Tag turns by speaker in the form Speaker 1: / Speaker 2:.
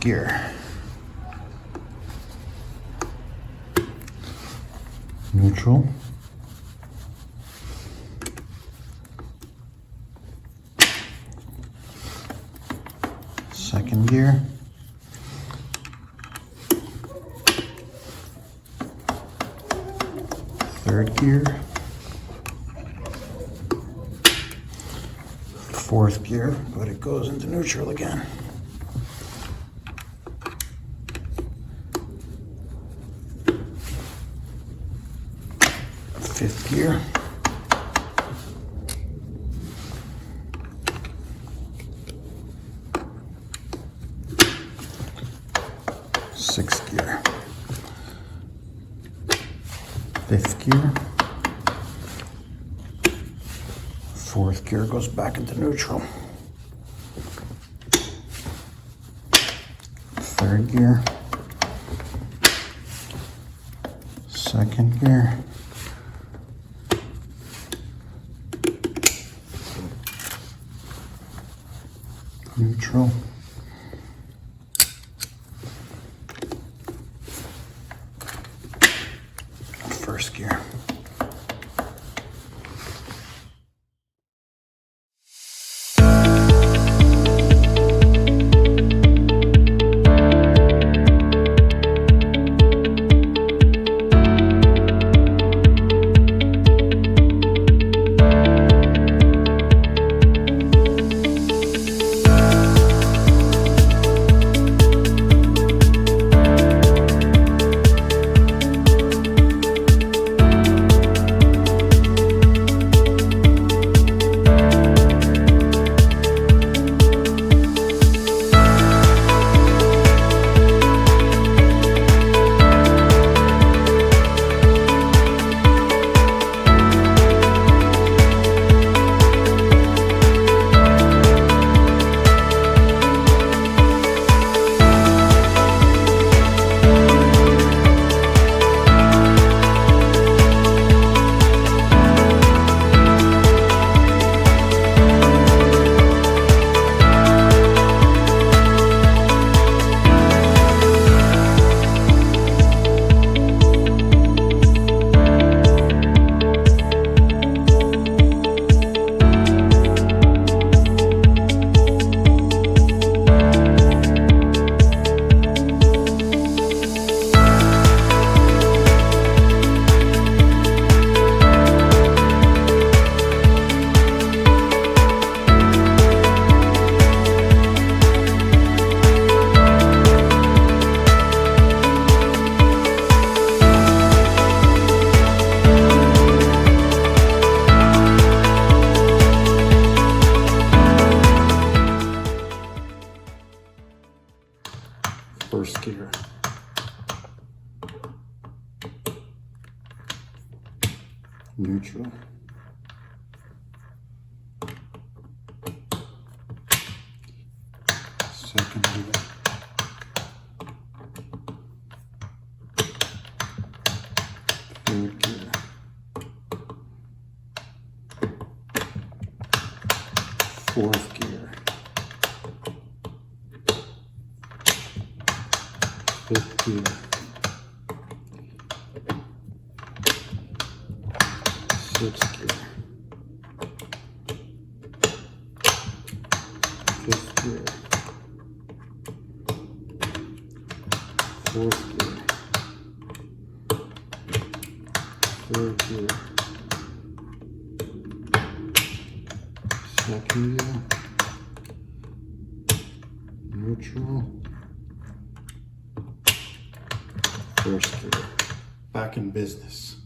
Speaker 1: gear. Neutral. Second gear. Third gear. Fourth gear, but it goes into neutral again. Fifth gear. Sixth gear. Fifth gear. Fourth gear goes back into neutral. Third gear. Second gear. Neutral. First gear. First gear. Neutral. Second gear. Third gear. Fourth gear. Fifth gear. Sixth gear. Fifth gear. Fourth gear. Third gear. Second gear. Neutral. First gear. Back in business.